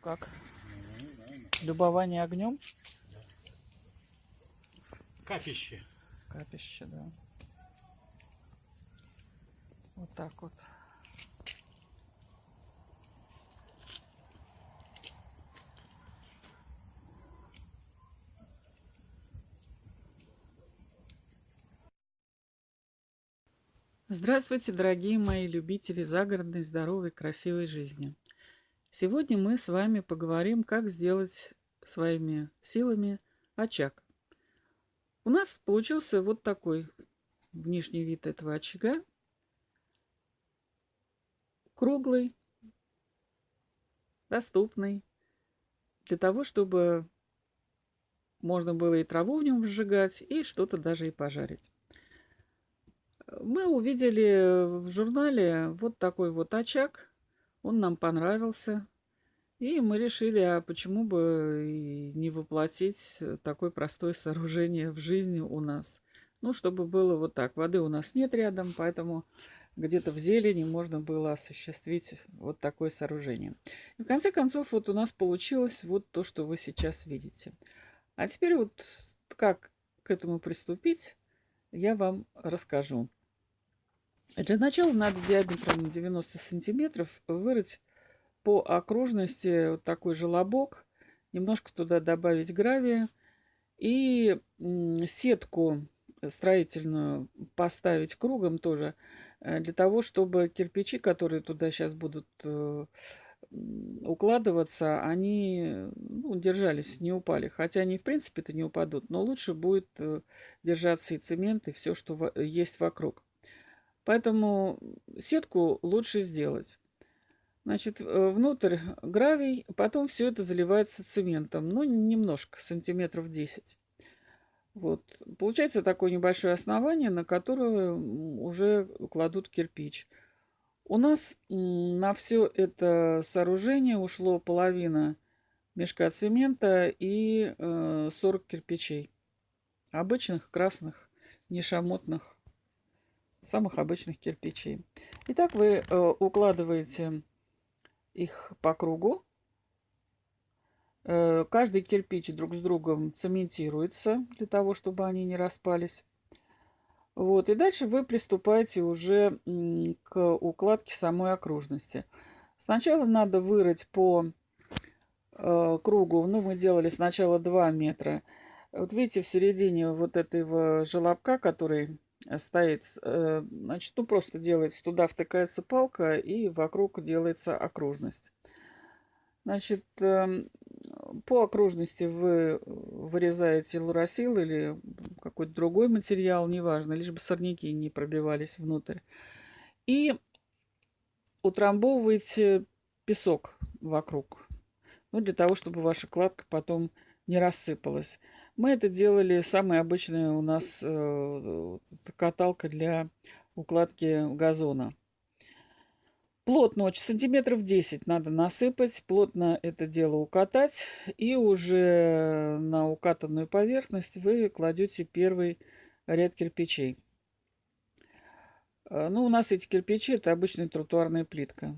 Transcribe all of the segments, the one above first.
Как? Любование огнем? Капище. Капище, да. Вот так вот. Здравствуйте, дорогие мои любители загородной, здоровой, красивой жизни. Сегодня мы с вами поговорим, как сделать своими силами очаг. У нас получился вот такой внешний вид этого очага. Круглый, доступный, для того, чтобы можно было и траву в нем сжигать, и что-то даже и пожарить. Мы увидели в журнале вот такой вот очаг. Он нам понравился. И мы решили, а почему бы и не воплотить такое простое сооружение в жизни у нас. Ну, чтобы было вот так. Воды у нас нет рядом, поэтому где-то в зелени можно было осуществить вот такое сооружение. И в конце концов, вот у нас получилось вот то, что вы сейчас видите. А теперь вот как к этому приступить, я вам расскажу. Для начала надо диаметром 90 сантиметров вырыть по окружности вот такой желобок, немножко туда добавить гравия и сетку строительную поставить кругом тоже, для того, чтобы кирпичи, которые туда сейчас будут укладываться, они держались, не упали. Хотя они в принципе-то не упадут, но лучше будет держаться и цемент, и все, что есть вокруг. Поэтому сетку лучше сделать. Значит, внутрь гравий, потом все это заливается цементом, ну, немножко, сантиметров 10. Вот. Получается такое небольшое основание, на которое уже кладут кирпич. У нас на все это сооружение ушло половина мешка цемента и 40 кирпичей. Обычных, красных, не шамотных, самых обычных кирпичей. Итак, вы укладываете их по кругу. Каждый кирпич друг с другом цементируется для того, чтобы они не распались. Вот. И дальше вы приступаете уже к укладке самой окружности. Сначала надо вырыть по кругу. Ну, мы делали сначала 2 метра. Вот видите, в середине вот этого желобка, который стоит, значит, ну, просто делается, туда втыкается палка, и вокруг делается окружность. Значит, по окружности вы вырезаете луросил или какой-то другой материал, неважно, лишь бы сорняки не пробивались внутрь. И утрамбовываете песок вокруг, ну, для того, чтобы ваша кладка потом не рассыпалась. Мы это делали, самая обычная у нас каталка для укладки газона. Плотно, очень, сантиметров 10 надо насыпать, плотно это дело укатать, и уже на укатанную поверхность вы кладете первый ряд кирпичей. Ну, у нас эти кирпичи — это обычная тротуарная плитка.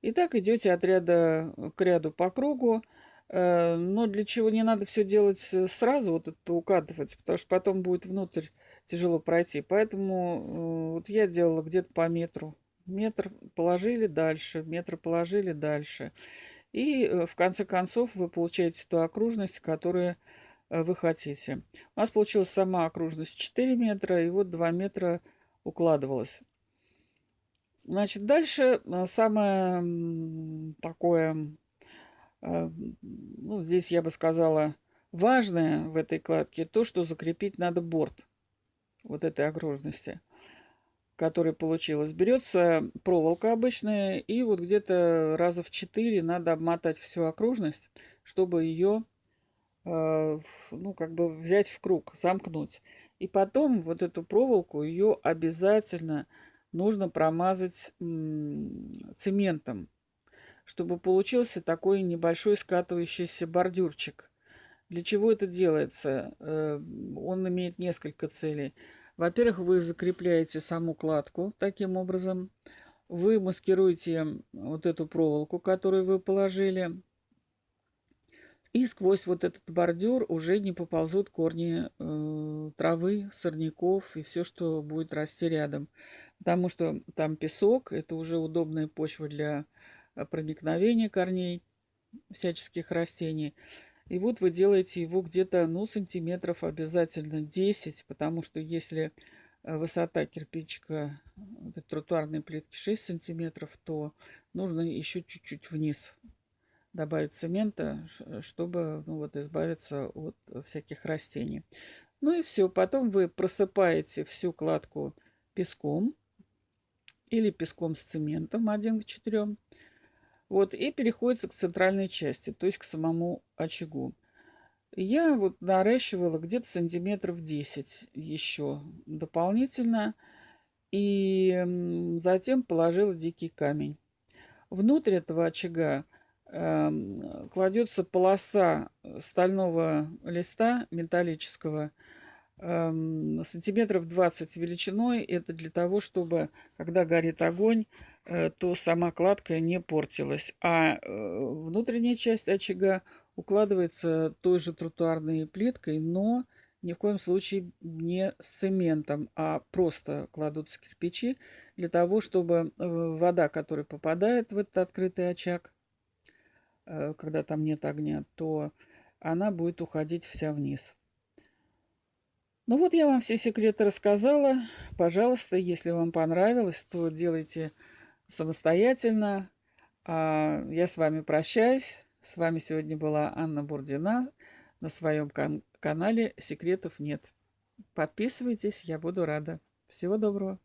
И так идете от ряда к ряду по кругу, но для чего не надо все делать сразу, вот это укатывать, потому что потом будет внутрь тяжело пройти. Поэтому вот я делала где-то по метру. Метр положили дальше, метр положили дальше. И в конце концов вы получаете ту окружность, которую вы хотите. У нас получилась сама окружность 4 метра, и вот 2 метра укладывалась. Значит, дальше самое такое, ну, здесь я бы сказала, важное в этой кладке то, что закрепить надо борт вот этой окружности, которая получилась. Берется проволока обычная, и вот где-то раза в 4 надо обмотать всю окружность, чтобы ее, ну, как бы взять в круг, замкнуть. И потом вот эту проволоку, ее обязательно нужно промазать цементом, чтобы получился такой небольшой скатывающийся бордюрчик. Для чего это делается? Он имеет несколько целей. Во-первых, вы закрепляете саму кладку таким образом. Вы маскируете вот эту проволоку, которую вы положили. И сквозь вот этот бордюр уже не поползут корни травы, сорняков и все, что будет расти рядом. Потому что там песок, это уже удобная почва для проникновения корней всяческих растений. И вот вы делаете его где-то, ну, сантиметров обязательно 10, потому что если высота кирпичика, этой тротуарной плитки 6 сантиметров, то нужно еще чуть-чуть вниз добавить цемента, чтобы, ну, вот, избавиться от всяких растений. Ну и все. Потом вы просыпаете всю кладку песком или песком с цементом 1 к 4. Вот, и переходится к центральной части, то есть к самому очагу. Я вот наращивала где-то сантиметров 10 еще дополнительно. И затем положила дикий камень. Внутрь этого очага кладется полоса стального листа металлического, сантиметров 20 величиной. Это для того, чтобы, когда горит огонь, то сама кладка не портилась. А внутренняя часть очага укладывается той же тротуарной плиткой, но ни в коем случае не с цементом, а просто кладутся кирпичи для того, чтобы вода, которая попадает в этот открытый очаг, когда там нет огня, то она будет уходить вся вниз. Ну вот я вам все секреты рассказала. Пожалуйста, если вам понравилось, то делайте самостоятельно. А я с вами прощаюсь. С вами сегодня была Анна Бурдина на своем канале «Секретов нет». Подписывайтесь, я буду рада. Всего доброго.